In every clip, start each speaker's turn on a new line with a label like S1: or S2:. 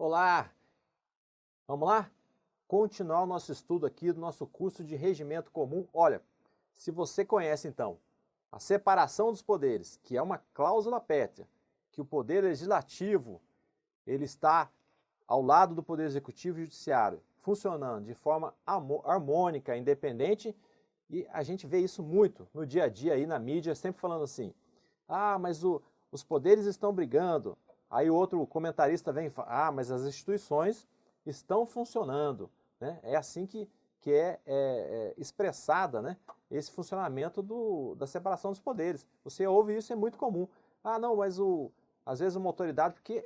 S1: Olá, vamos lá? Continuar o nosso estudo aqui do nosso curso de regimento comum. Olha, se você conhece então a separação dos poderes, que é uma cláusula pétrea, que o poder legislativo ele está ao lado do poder executivo e judiciário, funcionando de forma harmônica, independente, e a gente vê isso muito no dia a dia aí na mídia, sempre falando assim, mas os poderes estão brigando. Aí o outro comentarista vem e fala, mas as instituições estão funcionando. Né? É assim que é expressada, né, esse funcionamento da separação dos poderes. Você ouve isso, é muito comum. Não, mas às vezes uma autoridade, porque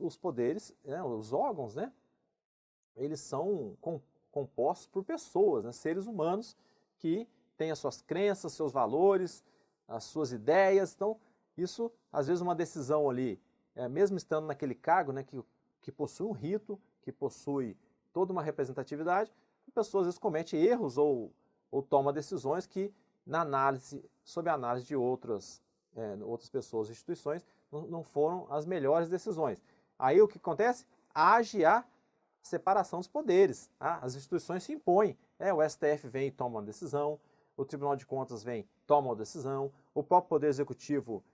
S1: os poderes, né, os órgãos, né, eles são compostos por pessoas, né, seres humanos que têm as suas crenças, seus valores, as suas ideias. Então, isso, às vezes, uma decisão ali, mesmo estando naquele cargo, né, que possui um rito, que possui toda uma representatividade, a pessoa às vezes comete erros ou toma decisões que, sob a análise de outras pessoas e instituições, não foram as melhores decisões. Aí o que acontece? Age a separação dos poderes. As instituições se impõem. O STF vem e toma uma decisão, o Tribunal de Contas vem e toma uma decisão, o próprio Poder Executivo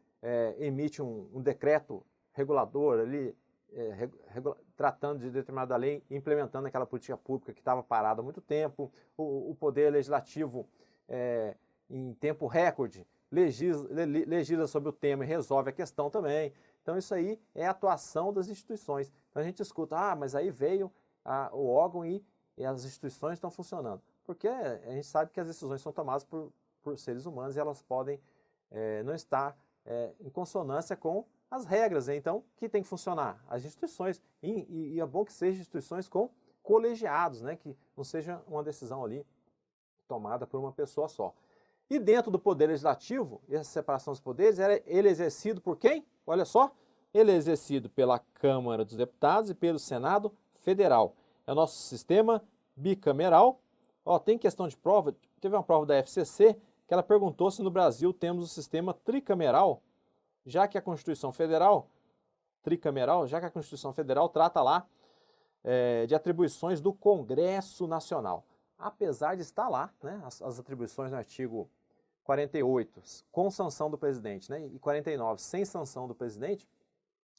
S1: emite um decreto regulador ali, tratando de determinada lei, implementando aquela política pública que estava parada há muito tempo. O Poder Legislativo, em tempo recorde, legisla sobre o tema e resolve a questão também. Então isso aí é a atuação das instituições. Então a gente escuta, mas aí veio o órgão e as instituições estão funcionando. Porque a gente sabe que as decisões são tomadas por seres humanos e elas podem não estar em consonância com as regras, né? Então, que tem que funcionar? As instituições, e é bom que sejam instituições com colegiados, né? Que não seja uma decisão ali tomada por uma pessoa só. E dentro do Poder Legislativo, essa separação dos poderes, ele é exercido por quem? Olha só, ele é exercido pela Câmara dos Deputados e pelo Senado Federal. É o nosso sistema bicameral. Tem questão de prova, teve uma prova da FCC que ela perguntou se no Brasil temos o sistema tricameral, já que a Constituição Federal, tricameral, já que a Constituição Federal trata lá de atribuições do Congresso Nacional. Apesar de estar lá, né, as atribuições no artigo 48, com sanção do presidente, né, e 49, sem sanção do presidente,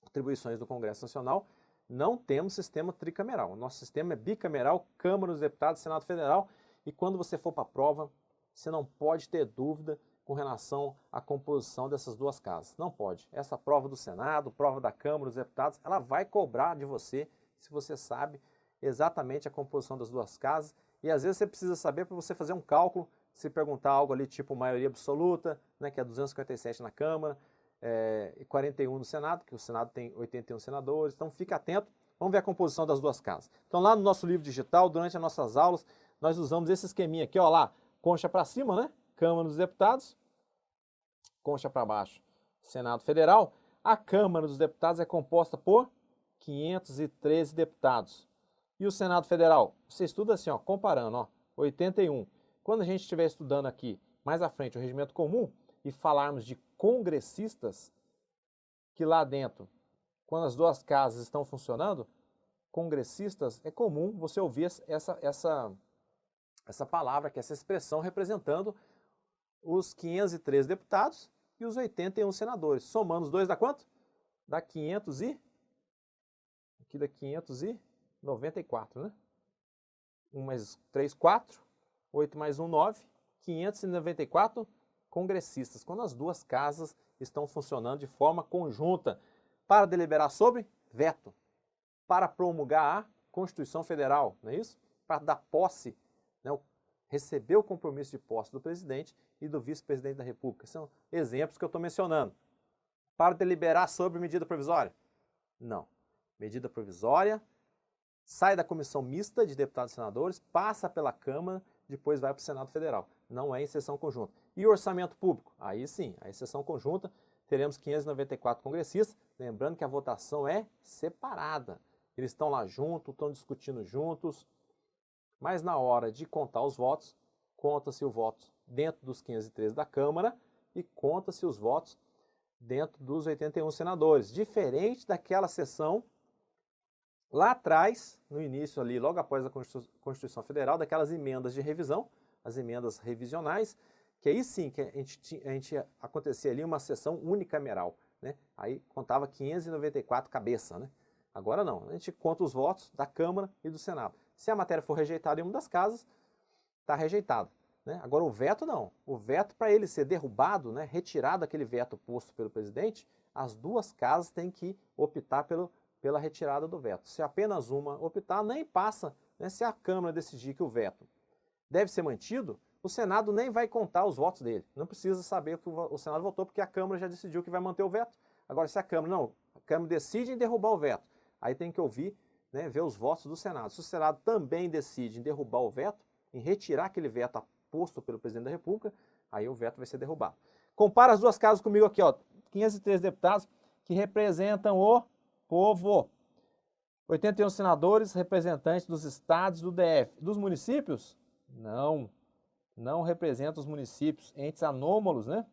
S1: atribuições do Congresso Nacional, não temos sistema tricameral. O nosso sistema é bicameral, Câmara dos Deputados, Senado Federal, e quando você for para a prova, você não pode ter dúvida com relação à composição dessas duas casas. Não pode. Essa prova do Senado, prova da Câmara dos Deputados, ela vai cobrar de você se você sabe exatamente a composição das duas casas. E às vezes você precisa saber para você fazer um cálculo, se perguntar algo ali tipo maioria absoluta, né, que é 257 na Câmara, e 41 no Senado, que o Senado tem 81 senadores. Então fique atento, vamos ver a composição das duas casas. Então lá no nosso livro digital, durante as nossas aulas, nós usamos esse esqueminha aqui, lá, concha para cima, né? Câmara dos Deputados, concha para baixo, Senado Federal. A Câmara dos Deputados é composta por 513 deputados. E o Senado Federal? Você estuda assim, comparando, 81. Quando a gente estiver estudando aqui, mais à frente, o regimento comum, e falarmos de congressistas, que lá dentro, quando as duas casas estão funcionando, congressistas, é comum você ouvir essa palavra, que é essa expressão representando os 513 deputados e os 81 senadores. Somando os dois dá quanto? Dá 594, né? 1 mais 3, 4. 8 mais 1, 9. 594 congressistas, quando as duas casas estão funcionando de forma conjunta para deliberar sobre veto, para promulgar a Constituição Federal, não é isso? Para dar posse, né, receber o compromisso de posse do presidente e do vice-presidente da República. São exemplos que eu estou mencionando. Para deliberar sobre medida provisória? Não. Medida provisória sai da comissão mista de deputados e senadores, passa pela Câmara, depois vai para o Senado Federal. Não é em sessão conjunta. E o orçamento público? Aí sim, a sessão conjunta, teremos 594 congressistas, lembrando que a votação é separada. Eles estão lá juntos, estão discutindo juntos, mas na hora de contar os votos, conta-se o voto dentro dos 513 da Câmara e conta-se os votos dentro dos 81 senadores, diferente daquela sessão Lá atrás, no início ali, logo após a Constituição Federal, daquelas emendas de revisão, as emendas revisionais, que aí sim que a gente acontecia ali uma sessão unicameral, né? Aí contava 594 cabeças, né? Agora não, a gente conta os votos da Câmara e do Senado. Se a matéria for rejeitada em uma das casas, está rejeitada, né? Agora o veto não. O veto, para ele ser derrubado, né, retirado aquele veto posto pelo presidente, as duas casas têm que optar pela retirada do veto. Se apenas uma optar, nem passa, né? Se a Câmara decidir que o veto deve ser mantido, o Senado nem vai contar os votos dele. Não precisa saber o que o Senado votou, porque a Câmara já decidiu que vai manter o veto. Agora, se a Câmara decide em derrubar o veto, aí tem que ouvir, né, ver os votos do Senado. Se o Senado também decide em derrubar o veto, em retirar aquele veto posto pelo presidente da República, aí o veto vai ser derrubado. Compara as duas casas comigo aqui, ó. 503 deputados que representam o povo. 81 senadores representantes dos estados do DF. Dos municípios? Não representam os municípios, entes anômalos, né?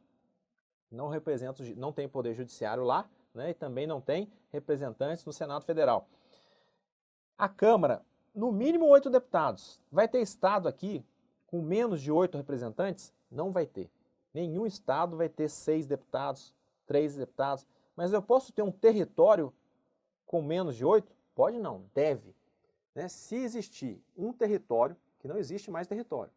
S1: Não tem poder judiciário lá, né? E também não tem representantes no Senado Federal. A Câmara, no mínimo 8 deputados. Vai ter estado aqui com menos de 8 representantes? Não vai ter. Nenhum estado vai ter 6 deputados, 3 deputados. Mas eu posso ter um território com menos de 8? Pode não, deve. Né? Se existir um território, que não existe mais território,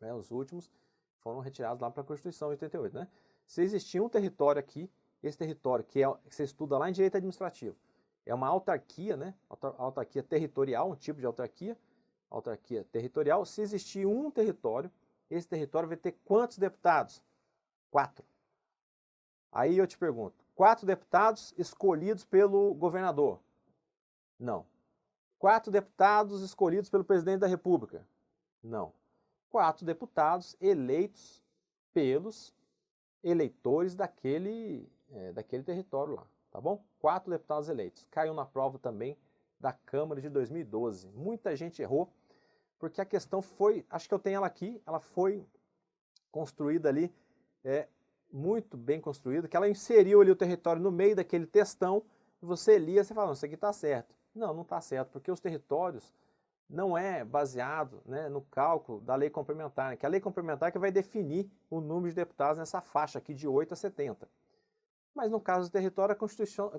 S1: né? Os últimos foram retirados lá para a Constituição de 88. Né? Se existir um território aqui, esse território que você estuda lá em direito administrativo, é uma autarquia, né? Autarquia territorial, um tipo de autarquia territorial. Se existir um território, esse território vai ter quantos deputados? 4. Aí eu te pergunto, 4 deputados escolhidos pelo governador? Não. 4 deputados escolhidos pelo presidente da República? Não. 4 deputados eleitos pelos eleitores daquele território lá, tá bom? 4 deputados eleitos. Caiu na prova também da Câmara de 2012. Muita gente errou, porque a questão foi, acho que eu tenho ela aqui, ela foi construída ali, muito bem construída, que ela inseriu ali o território no meio daquele textão, e você lia, você fala, não, isso aqui está certo. Não, não está certo, porque os territórios não é baseado, né, no cálculo da lei complementar, né, que é a lei complementar que vai definir o número de deputados nessa faixa aqui de 8 a 70. Mas no caso do território, a Constituição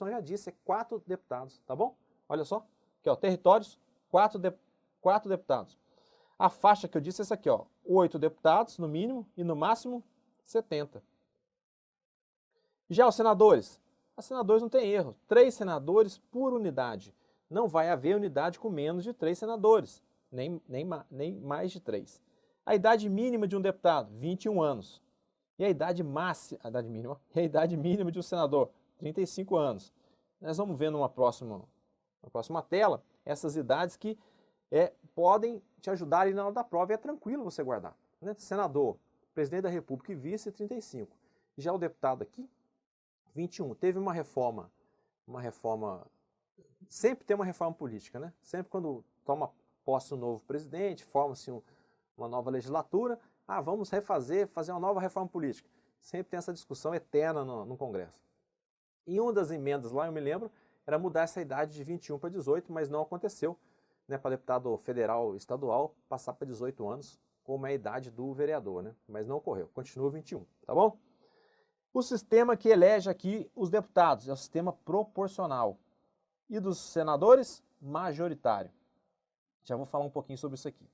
S1: já disse, é 4 deputados, tá bom? Olha só, aqui ó, territórios, 4 deputados. A faixa que eu disse é essa aqui, ó, 8 deputados no mínimo e no máximo 70. Já os senadores não tem erro, 3 senadores por unidade. Não vai haver unidade com menos de 3 senadores, nem mais de 3. A idade mínima de um deputado, 21 anos. E a idade mínima de um senador, 35 anos. Nós vamos ver numa próxima tela essas idades que podem te ajudar ali na hora da prova e é tranquilo você guardar. Né? Senador, presidente da República e vice, 35. Já o deputado aqui, 21. Teve uma reforma, sempre tem uma reforma política, né? Sempre quando toma posse um novo presidente, forma-se uma nova legislatura, vamos fazer uma nova reforma política. Sempre tem essa discussão eterna no Congresso. E uma das emendas lá, eu me lembro, era mudar essa idade de 21 para 18, mas não aconteceu, né, para deputado federal e estadual passar para 18 anos, como é a idade do vereador, né? Mas não ocorreu, continua 21, tá bom? O sistema que elege aqui os deputados é o sistema proporcional. E dos senadores, majoritário. Já vou falar um pouquinho sobre isso aqui.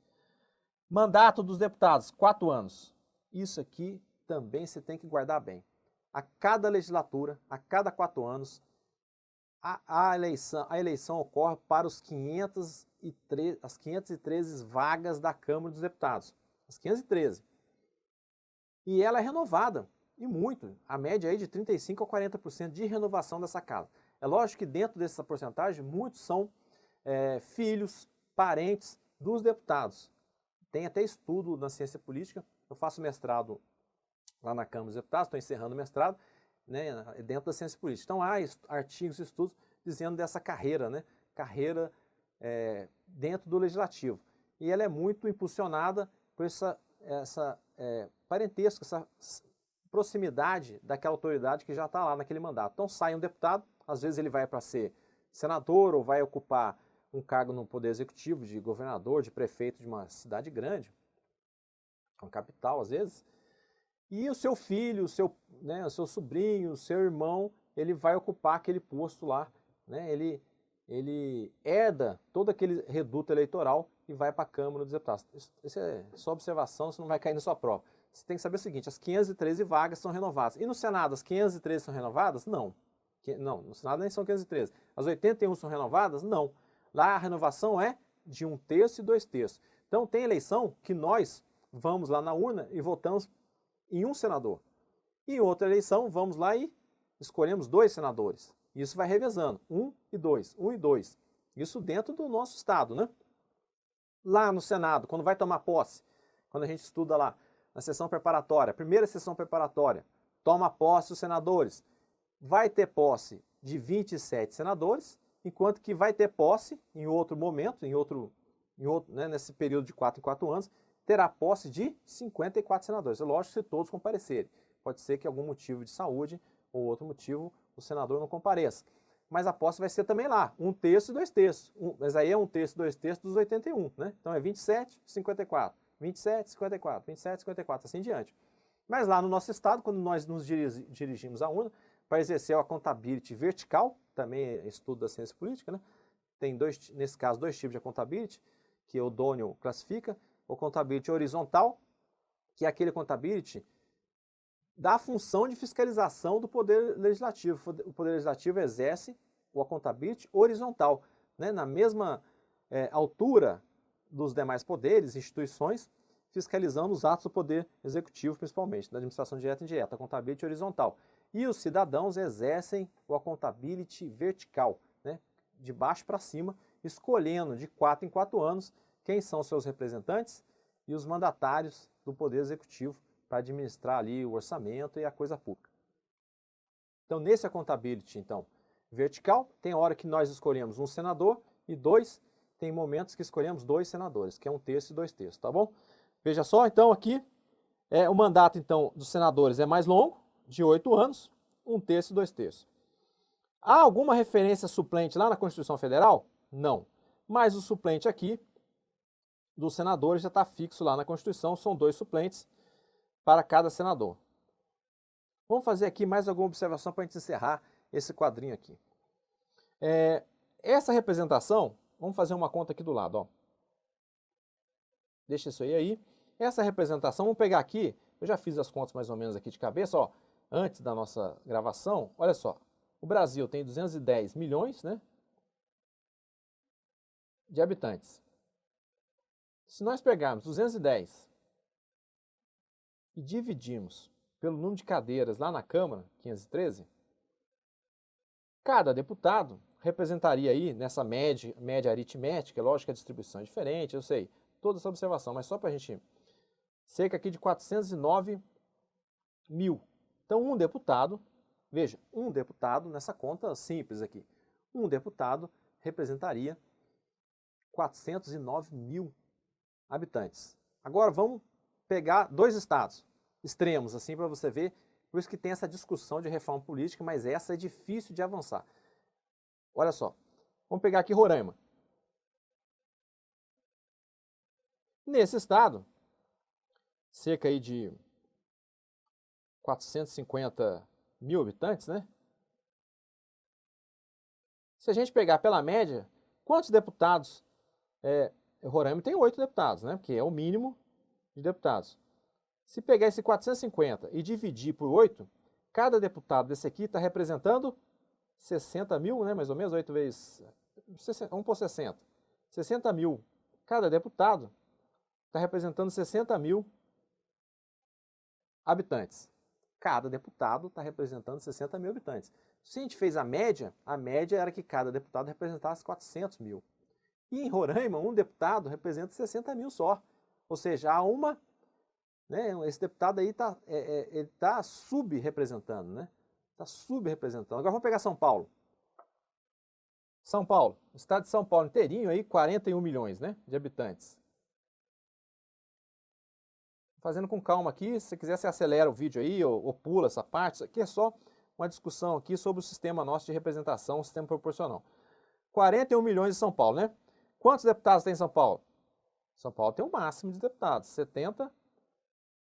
S1: Mandato dos deputados, 4 anos. Isso aqui também você tem que guardar bem. A cada legislatura, a cada 4 anos, a eleição ocorre para as 513 vagas da Câmara dos Deputados. As 513. E ela é renovada. E muito, a média aí de 35% a 40% de renovação dessa casa. É lógico que dentro dessa porcentagem, muitos são filhos, parentes dos deputados. Tem até estudo na ciência política, eu faço mestrado lá na Câmara dos Deputados, estou encerrando o mestrado, né, dentro da ciência política. Então há artigos e estudos dizendo dessa carreira, né, dentro do legislativo. E ela é muito impulsionada por essa parentesco, essa proximidade daquela autoridade que já está lá naquele mandato. Então sai um deputado, às vezes ele vai para ser senador ou vai ocupar um cargo no poder executivo de governador, de prefeito de uma cidade grande, uma capital às vezes, e o seu filho, o seu sobrinho, o seu irmão, ele vai ocupar aquele posto lá, né? Ele herda todo aquele reduto eleitoral e vai para a Câmara dos Deputados. Isso é só observação, você não vai cair na sua prova. Você tem que saber o seguinte, as 513 vagas são renovadas. E no Senado, as 513 são renovadas? Não. Não, no Senado nem são 513. As 81 são renovadas? Não. Lá a renovação é de 1/3 e 2/3. Então tem eleição que nós vamos lá na urna e votamos em um senador. E em outra eleição, vamos lá e escolhemos 2 senadores. Isso vai revezando, 1 e 2, 1 e 2. Isso dentro do nosso estado, né? Lá no Senado, quando vai tomar posse, quando a gente estuda lá na sessão preparatória, primeira sessão preparatória, toma posse os senadores. Vai ter posse de 27 senadores, enquanto que vai ter posse em outro momento, né, nesse período de 4 em 4 anos, terá posse de 54 senadores. É lógico, se todos comparecerem. Pode ser que algum motivo de saúde ou outro motivo o senador não compareça. Mas a posse vai ser também lá, 1/3 e 2/3. Mas aí é 1/3 e 2/3 dos 81, né? Então é 27, 54, 27, 54, 27, 54, assim em diante. Mas lá no nosso estado, quando nós nos dirigimos à urna, para exercer a accountability vertical, também é estudo da ciência política, né? Tem nesse caso, 2 tipos de accountability, que o O'Donnell classifica. O accountability horizontal, que é aquele accountability da função de fiscalização do Poder Legislativo. O Poder Legislativo exerce o accountability horizontal, né, na mesma altura dos demais poderes, instituições, fiscalizando os atos do Poder Executivo, principalmente, da administração direta e indireta, accountability horizontal. E os cidadãos exercem o accountability vertical, né, de baixo para cima, escolhendo de 4 em 4 anos quem são seus representantes e os mandatários do Poder Executivo para administrar ali o orçamento e a coisa pública. Então, nesse accountability, então, vertical, tem hora que nós escolhemos um senador e 2, tem momentos que escolhemos 2 senadores, que é 1/3 e 2/3, tá bom? Veja só, então, aqui, o mandato, então, dos senadores é mais longo, de 8 anos, 1/3 e 2/3. Há alguma referência suplente lá na Constituição Federal? Não. Mas o suplente aqui, dos senadores, já está fixo lá na Constituição, são 2 suplentes para cada senador. Vamos fazer aqui mais alguma observação para a gente encerrar esse quadrinho aqui. Essa representação, vamos fazer uma conta aqui do lado, ó. Deixa isso aí. Essa representação, vamos pegar aqui, eu já fiz as contas mais ou menos aqui de cabeça, ó, antes da nossa gravação, olha só, o Brasil tem 210 milhões, né, de habitantes. Se nós pegarmos 210 e dividirmos pelo número de cadeiras lá na Câmara, 513, cada deputado representaria aí, nessa média aritmética, lógico que a distribuição é diferente, eu sei, toda essa observação, mas só para a gente, cerca aqui de 409 mil. Então, um deputado, veja, um deputado, nessa conta simples aqui, um deputado representaria 409 mil habitantes. Agora vamos pegar 2 estados extremos, assim, para você ver, por isso que tem essa discussão de reforma política, mas essa é difícil de avançar. Olha só, vamos pegar aqui Roraima. Nesse estado, cerca aí de 450 mil habitantes, né? Se a gente pegar pela média, quantos deputados? Roraima tem 8 deputados, né? Que é o mínimo de deputados. Se pegar esse 450 e dividir por 8, cada deputado desse aqui está representando 60 mil, né? Mais ou menos, 8 vezes... Vamos por 60. 60 mil. Cada deputado está representando 60 mil habitantes. Cada deputado está representando 60 mil habitantes. Se a gente fez a média era que cada deputado representasse 400 mil. E em Roraima, um deputado representa 60 mil só. Ou seja, há uma... Né, esse deputado aí está sub-representando, né? Está sub-representando. Agora vamos pegar São Paulo. São Paulo, o estado de São Paulo inteirinho aí, 41 milhões, né, de habitantes. Fazendo com calma aqui, se você quiser você acelera o vídeo aí ou pula essa parte. Isso aqui é só uma discussão aqui sobre o sistema nosso de representação, o sistema proporcional. 41 milhões em São Paulo, né? Quantos deputados tem em São Paulo? São Paulo tem o máximo de deputados, 70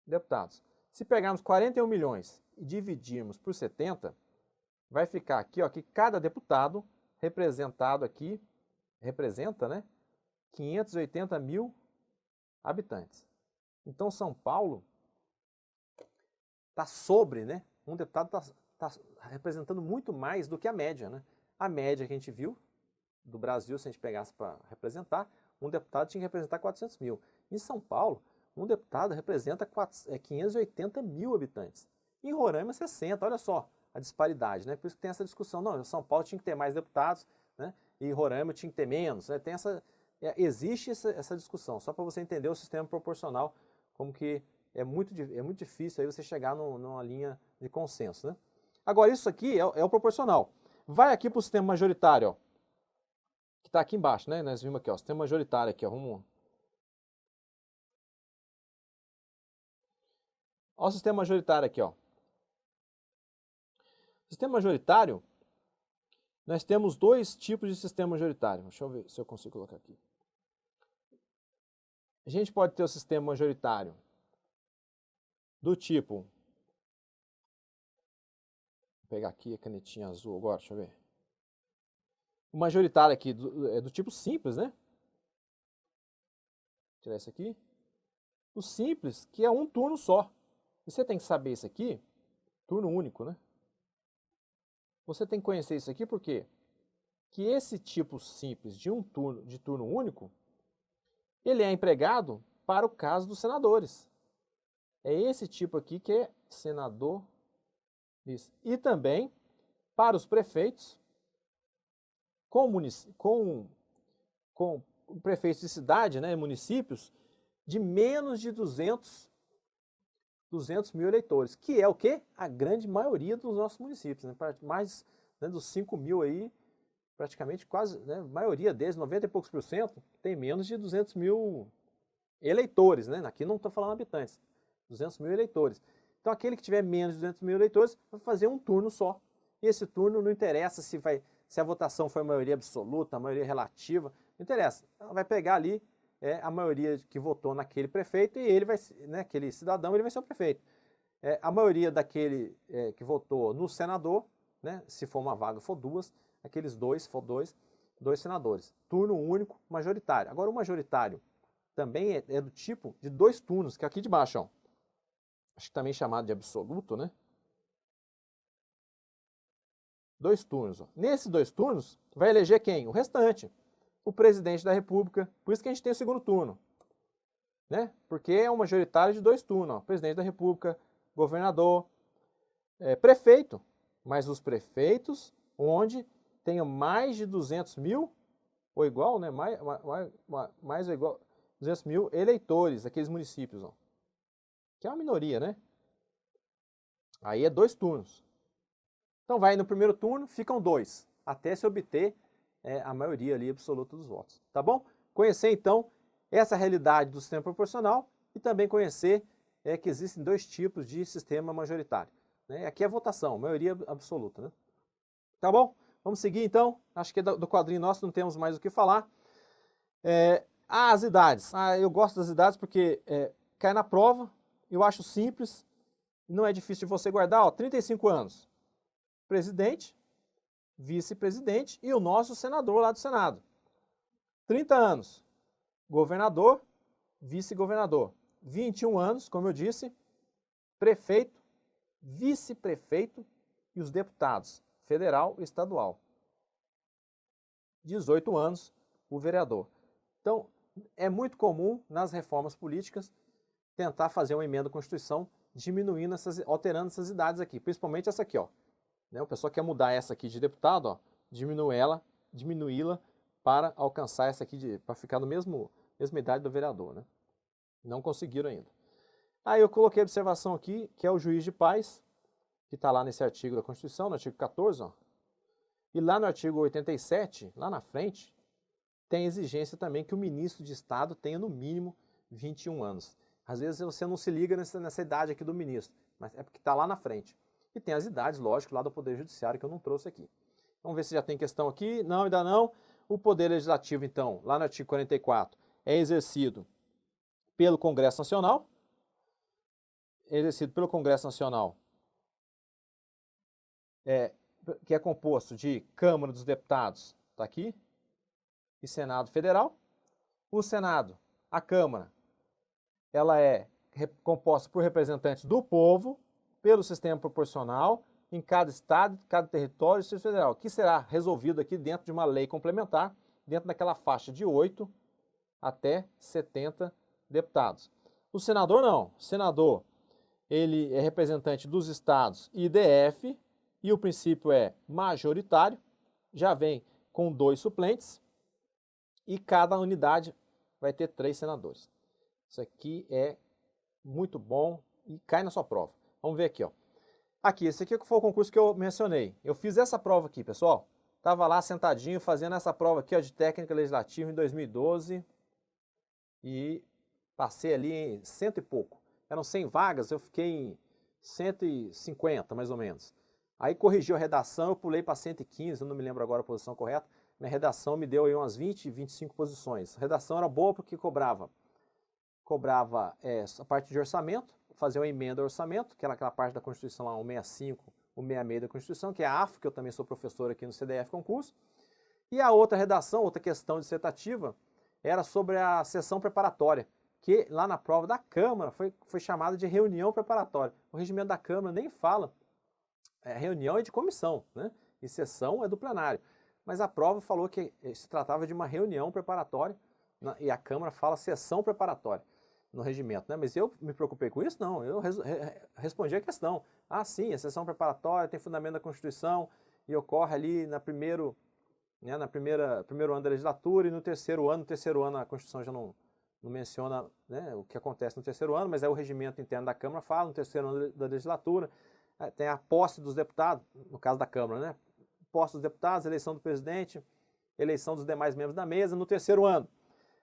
S1: deputados. Se pegarmos 41 milhões e dividirmos por 70, vai ficar aqui, ó, que cada deputado representado aqui, representa, né, 580 mil habitantes. Então, São Paulo está sobre, né, um deputado está representando muito mais do que a média, né? A média que a gente viu do Brasil, se a gente pegasse para representar, um deputado tinha que representar 400 mil. Em São Paulo, um deputado representa 580 mil habitantes. Em Roraima, 60. Olha só a disparidade, né? Por isso que tem essa discussão. Não, São Paulo tinha que ter mais deputados, né? E Roraima tinha que ter menos. Né? Tem existe essa discussão, só para você entender o sistema proporcional, como que é muito difícil aí você chegar numa linha de consenso, né? Agora, isso aqui é o proporcional. Vai aqui para o sistema majoritário, ó, que está aqui embaixo, né? Nós vimos aqui, ó, sistema majoritário aqui, ó, vamos... Olha o sistema majoritário aqui, ó. Sistema majoritário, nós temos dois tipos de sistema majoritário. Deixa eu ver se eu consigo colocar aqui. A gente pode ter o sistema majoritário do tipo... Vou pegar aqui a canetinha azul agora, deixa eu ver. O majoritário aqui é do tipo simples, né? Vou tirar esse aqui. O simples, que é um turno só. E você tem que saber isso aqui, turno único, né? Você tem que conhecer isso aqui porque que esse tipo simples de turno único, ele é empregado para o caso dos senadores. É esse tipo aqui que é senador. Isso. E também para os prefeitos com prefeitos de cidade, né, municípios, de menos de 200 mil eleitores, que é o quê? A grande maioria dos nossos municípios, né? Mais, né, dos 5 mil aí, praticamente quase, né, a maioria deles, 90 e poucos por cento, tem menos de 200 mil eleitores, né? Aqui não estou falando habitantes, 200 mil eleitores. Então aquele que tiver menos de 200 mil eleitores vai fazer um turno só. E esse turno não interessa se a votação foi a maioria absoluta, a maioria relativa, não interessa. Ela vai pegar ali a maioria que votou naquele prefeito e ele vai, né, aquele cidadão, ele vai ser o prefeito. A maioria daquele que votou no senador, né, se for uma vaga, for duas, aqueles dois senadores. Turno único, majoritário. Agora, o majoritário também é do tipo de dois turnos, que é aqui de baixo, ó. Acho que também chamado de absoluto, né? Dois turnos. Ó. Nesses dois turnos, vai eleger quem? O restante. O presidente da República. Por isso que a gente tem o segundo turno. Né? Porque é um majoritário de dois turnos. Ó. Presidente da República, governador, prefeito. Mas os prefeitos onde tenham mais de 200 mil, ou igual, né? Mais ou igual, 200 mil eleitores daqueles municípios. Ó. Que é uma minoria, né? Aí é dois turnos. Então vai no primeiro turno, ficam dois, até se obter a maioria ali absoluta dos votos. Tá bom? Conhecer então essa realidade do sistema proporcional e também conhecer que existem dois tipos de sistema majoritário. Né? Aqui é a votação, maioria absoluta. Né? Tá bom? Vamos seguir então. Acho que do quadrinho nosso não temos mais o que falar. As idades. Eu gosto das idades porque cai na prova, eu acho simples, não é difícil de você guardar. Ó, 35 anos. Presidente, vice-presidente e o nosso senador lá do Senado. 30 anos, governador, vice-governador. 21 anos, como eu disse, prefeito, vice-prefeito e os deputados, federal e estadual. 18 anos, o vereador. Então, é muito comum nas reformas políticas tentar fazer uma emenda à Constituição diminuindo alterando essas idades aqui, principalmente essa aqui, ó. O pessoal quer mudar essa aqui de deputado, ó, diminuí-la para alcançar essa aqui, para ficar no mesma idade do vereador. Né? Não conseguiram ainda. Aí eu coloquei a observação aqui, que é o juiz de paz, que está lá nesse artigo da Constituição, no artigo 14. Ó. E lá no artigo 87, lá na frente, tem exigência também que o ministro de Estado tenha no mínimo 21 anos. Às vezes você não se liga nessa idade aqui do ministro, mas é porque está lá na frente. E tem as idades, lógico, lá do Poder Judiciário, que eu não trouxe aqui. Vamos ver se já tem questão aqui. Não, ainda não. O poder legislativo, então, lá no artigo 44, é exercido pelo Congresso Nacional, que é composto de Câmara dos Deputados, está aqui, e Senado Federal. O Senado, a Câmara, ela é composta por representantes do povo, pelo sistema proporcional, em cada estado, cada território e Distrito Federal, que será resolvido aqui dentro de uma lei complementar, dentro daquela faixa de 8 até 70 deputados. O senador não. O senador, ele é representante dos estados e DF, e o princípio é majoritário, já vem com 2 suplentes, e cada unidade vai ter 3 senadores. Isso aqui é muito bom e cai na sua prova. Vamos ver aqui, ó. Aqui, esse aqui foi o concurso que eu mencionei. Eu fiz essa prova aqui, pessoal. Estava lá sentadinho fazendo essa prova aqui, ó, de técnica legislativa em 2012 e passei ali em 100 e pouco. Eram 100 vagas, eu fiquei em 150, mais ou menos. Aí corrigiu a redação, eu pulei para 115, eu não me lembro agora a posição correta. Minha redação me deu aí umas 20, 25 posições. A redação era boa porque cobrava a parte de orçamento, fazer uma emenda ao orçamento, que era aquela parte da Constituição lá, 165, 166 da Constituição, que é a AFO, que eu também sou professor aqui no CDF Concurso. E a outra redação, outra questão dissertativa, era sobre a sessão preparatória, que lá na prova da Câmara foi chamada de reunião preparatória. O regimento da Câmara nem fala, reunião é de comissão, né? E sessão é do plenário. Mas a prova falou que se tratava de uma reunião preparatória, e a Câmara fala sessão preparatória no regimento, né? Mas eu me preocupei com isso? Não, eu respondi a questão. Ah, sim, a sessão preparatória tem fundamento da Constituição e ocorre ali primeiro ano da legislatura, e no terceiro ano a Constituição já não menciona, né, o que acontece no terceiro ano, mas aí o regimento interno da Câmara fala no terceiro ano da legislatura, tem a posse dos deputados, no caso da Câmara, né? Posse dos deputados, eleição do presidente, eleição dos demais membros da mesa. No terceiro ano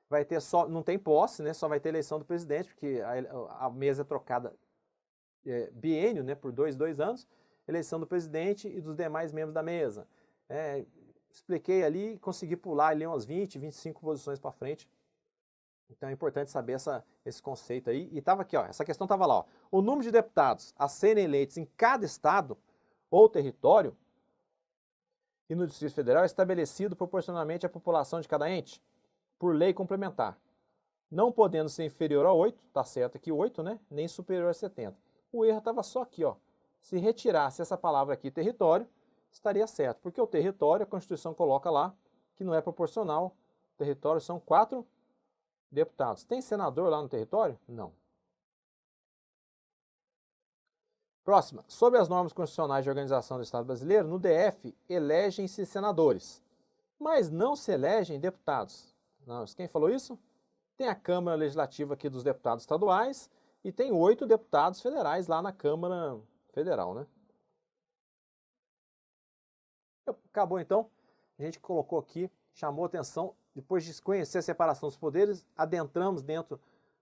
S1: vai ter não tem posse, né? Só vai ter eleição do presidente, porque a mesa é trocada biênio, né? Por dois anos, eleição do presidente e dos demais membros da mesa. Expliquei ali, consegui pular ali umas 20, 25 posições para frente. Então é importante saber esse conceito aí. E estava aqui, ó, essa questão estava lá, ó. O número de deputados a serem eleitos em cada estado ou território e no Distrito Federal é estabelecido proporcionalmente à população de cada ente, por lei complementar, não podendo ser inferior a 8, tá certo aqui 8, né? Nem superior a 70. O erro estava só aqui, ó. Se retirasse essa palavra aqui, território, estaria certo, porque o território, a Constituição coloca lá, que não é proporcional. O território são 4 deputados. Tem senador lá no território? Não. Próxima. Sobre as normas constitucionais de organização do Estado brasileiro, no DF, elegem-se senadores, mas não se elegem deputados. Não, quem falou isso? Tem a Câmara Legislativa aqui dos deputados estaduais e tem 8 deputados federais lá na Câmara Federal, né? Acabou então. A gente colocou aqui, chamou atenção, depois de conhecer a separação dos poderes, adentramos dentro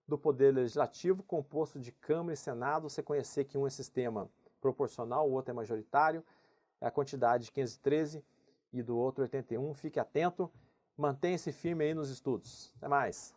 S1: do Poder Legislativo, composto de Câmara e Senado. Você conhecer que um é sistema proporcional, o outro é majoritário, é a quantidade de 513 e do outro 81. Fique atento, mantenha-se firme aí nos estudos. Até mais!